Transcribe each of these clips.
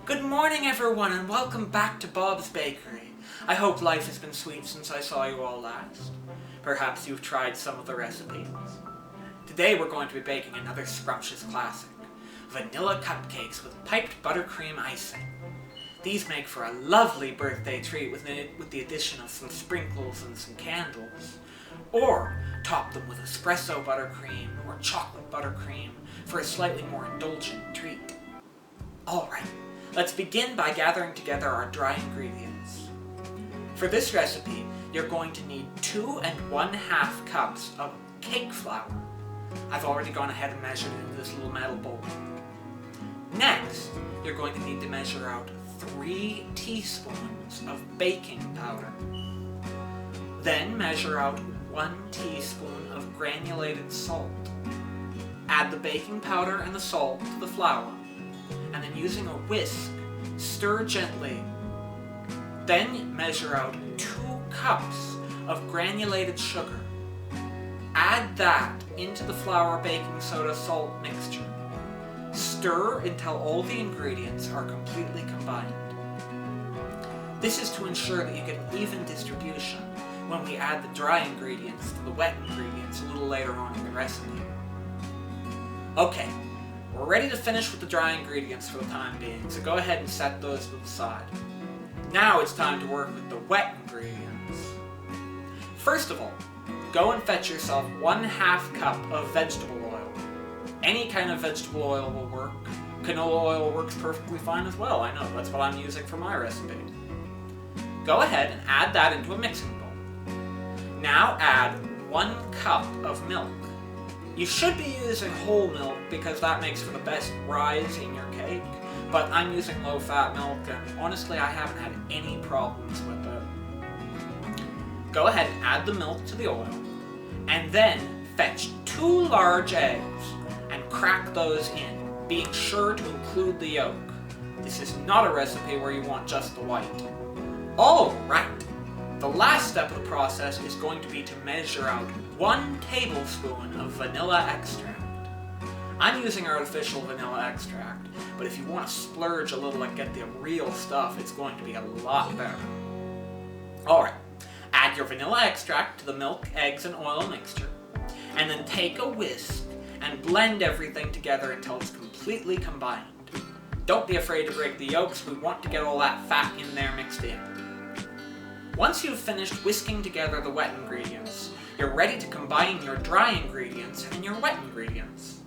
Good morning everyone and welcome back to Bob's Bakery. I hope life has been sweet since I saw you all last. Perhaps you've tried some of the recipes. Today we're going to be baking another scrumptious classic, vanilla cupcakes with piped buttercream icing. These make for a lovely birthday treat with the addition of some sprinkles and some candles. Or top them with espresso buttercream or chocolate buttercream for a slightly more indulgent treat. Alright, let's begin by gathering together our dry ingredients. For this recipe, you're going to need 2 1/2 cups of cake flour. I've already gone ahead and measured it in this little metal bowl. Next, you're going to need to measure out 3 teaspoons of baking powder. Then measure out 1 teaspoon of granulated salt. Add the baking powder and the salt to the flour, and then using a whisk, stir gently. Then measure out 2 cups of granulated sugar. Add that into the flour, baking soda, salt mixture. Stir until all the ingredients are completely combined. This is to ensure that you get an even distribution when we add the dry ingredients to the wet ingredients a little later on in the recipe. Okay, we're ready to finish with the dry ingredients for the time being, so go ahead and set those to the side. Now it's time to work with the wet ingredients. First of all, go and fetch yourself 1/2 cup of vegetable oil. Any kind of vegetable oil will work. Canola oil works perfectly fine as well, I know, that's what I'm using for my recipe. Go ahead and add that into a mixing bowl. Now add 1 cup of milk. You should be using whole milk because that makes for the best rise in your cake, but I'm using low-fat milk and honestly I haven't had any problems with it. Go ahead and add the milk to the oil, and then fetch 2 large eggs and crack those in, being sure to include the yolk. This is not a recipe where you want just the white. Alright, the last step of the process is going to be to measure out 1 tablespoon of vanilla extract. I'm using artificial vanilla extract, but if you want to splurge a little and get the real stuff, it's going to be a lot better. Alright, add your vanilla extract to the milk, eggs, and oil mixture, and then take a whisk and blend everything together until it's completely combined. Don't be afraid to break the yolks, we want to get all that fat in there mixed in. Once you've finished whisking together the wet ingredients, you're ready to combine your dry ingredients and your wet ingredients.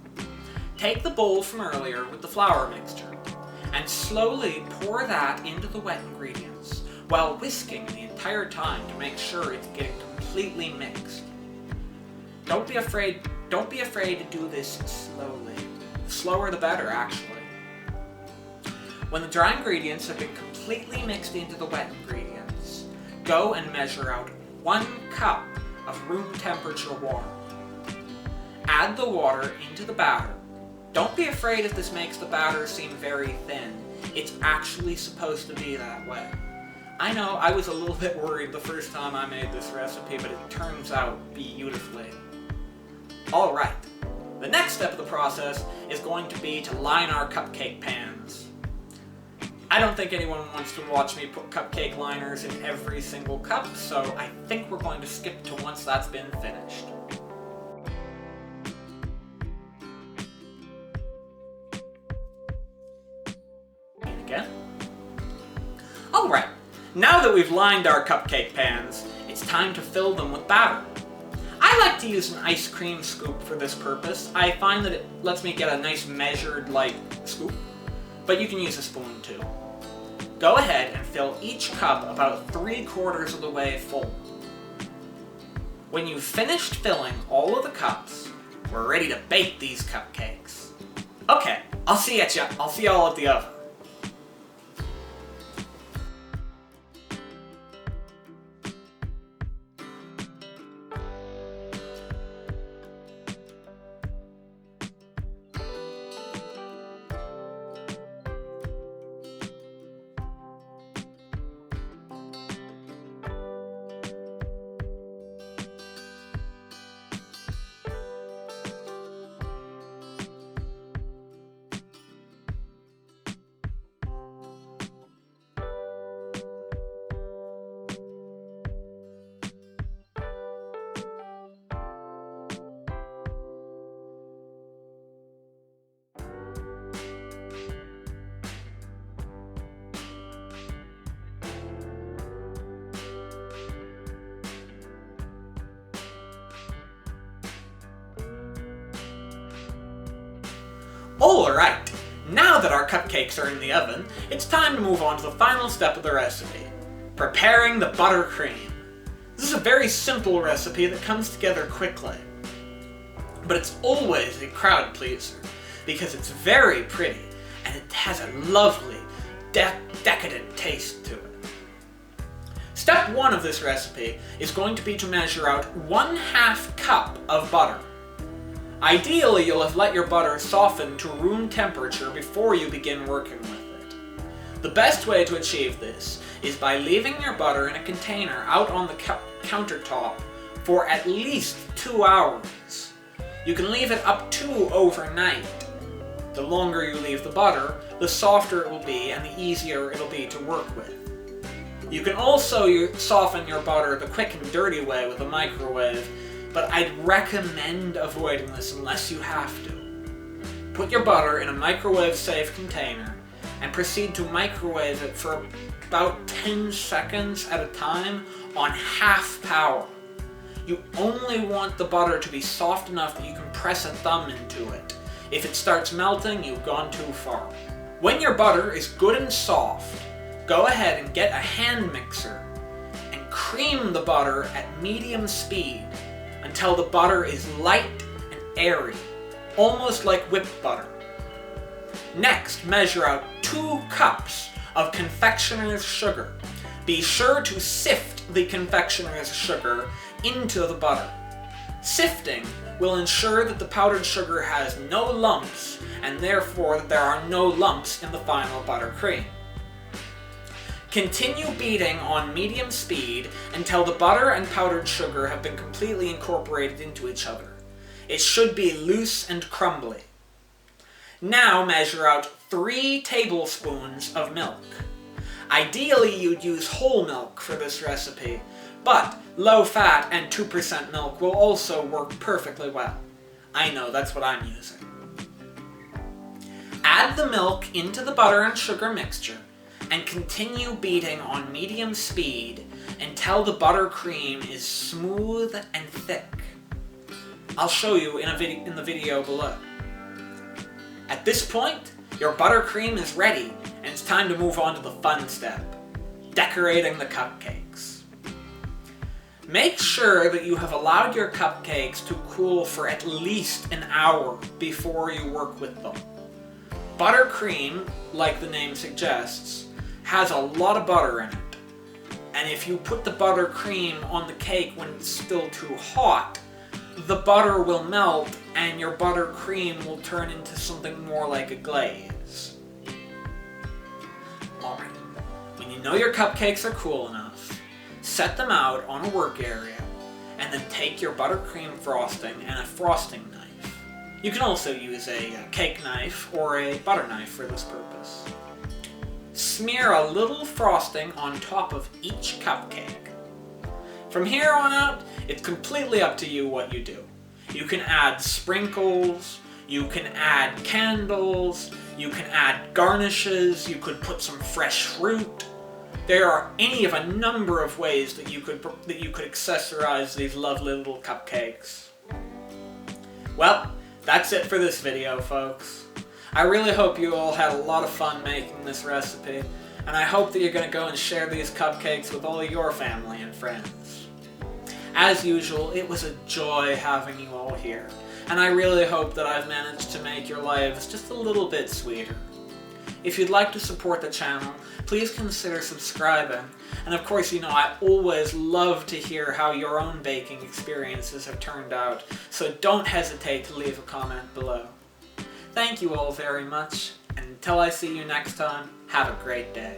Take the bowl from earlier with the flour mixture, and slowly pour that into the wet ingredients, while whisking the entire time to make sure it's getting completely mixed. Don't be afraid to do this slowly. The slower the better, actually. When the dry ingredients have been completely mixed into the wet ingredients, go and measure out 1 cup of room temperature water. Add the water into the batter. Don't be afraid if this makes the batter seem very thin. It's actually supposed to be that way. I know, I was a little bit worried the first time I made this recipe, but it turns out beautifully. Alright, the next step of the process is going to be to line our cupcake pans. I don't think anyone wants to watch me put cupcake liners in every single cup, so I think we're going to skip to once that's been finished. Again. Alright, now that we've lined our cupcake pans, it's time to fill them with batter. I like to use an ice cream scoop for this purpose. I find that it lets me get a nice measured, scoop, but you can use a spoon too. Go ahead and fill each cup about 3/4 of the way full. When you've finished filling all of the cups, we're ready to bake these cupcakes. Okay, I'll see y'all at the oven. Alright, now that our cupcakes are in the oven, it's time to move on to the final step of the recipe. Preparing the buttercream. This is a very simple recipe that comes together quickly. But it's always a crowd pleaser, because it's very pretty, and it has a lovely, decadent taste to it. Step 1 of this recipe is going to be to measure out 1/2 cup of butter. Ideally, you'll have let your butter soften to room temperature before you begin working with it. The best way to achieve this is by leaving your butter in a container out on the countertop for at least 2 hours. You can leave it up to overnight. The longer you leave the butter, the softer it will be and the easier it'll be to work with. You can also soften your butter the quick and dirty way with a microwave, but I'd recommend avoiding this unless you have to. Put your butter in a microwave-safe container and proceed to microwave it for about 10 seconds at a time on half power. You only want the butter to be soft enough that you can press a thumb into it. If it starts melting, you've gone too far. When your butter is good and soft, go ahead and get a hand mixer and cream the butter at medium speed until the butter is light and airy, almost like whipped butter. Next, measure out 2 cups of confectioner's sugar. Be sure to sift the confectioner's sugar into the butter. Sifting will ensure that the powdered sugar has no lumps, and therefore that there are no lumps in the final buttercream. Continue beating on medium speed until the butter and powdered sugar have been completely incorporated into each other. It should be loose and crumbly. Now measure out 3 tablespoons of milk. Ideally, you'd use whole milk for this recipe, but low fat and 2% milk will also work perfectly well. I know, that's what I'm using. Add the milk into the butter and sugar mixture and continue beating on medium speed until the buttercream is smooth and thick. I'll show you in the video below. At this point, your buttercream is ready and it's time to move on to the fun step, decorating the cupcakes. Make sure that you have allowed your cupcakes to cool for at least an hour before you work with them. Buttercream, like the name suggests, has a lot of butter in it. And if you put the buttercream on the cake when it's still too hot, the butter will melt and your buttercream will turn into something more like a glaze. Alright, when you know your cupcakes are cool enough, set them out on a work area and then take your buttercream frosting and a frosting knife. You can also use a cake knife or a butter knife for this purpose. Smear a little frosting on top of each cupcake. From here on out, it's completely up to you what you do. You can add sprinkles, you can add candles, you can add garnishes, you could put some fresh fruit. There are any of a number of ways that you could accessorize these lovely little cupcakes. Well, that's it for this video, folks. I really hope you all had a lot of fun making this recipe, and I hope that you're going to go and share these cupcakes with all your family and friends. As usual, it was a joy having you all here, and I really hope that I've managed to make your lives just a little bit sweeter. If you'd like to support the channel, please consider subscribing, and of course, I always love to hear how your own baking experiences have turned out, so don't hesitate to leave a comment below. Thank you all very much, and until I see you next time, have a great day.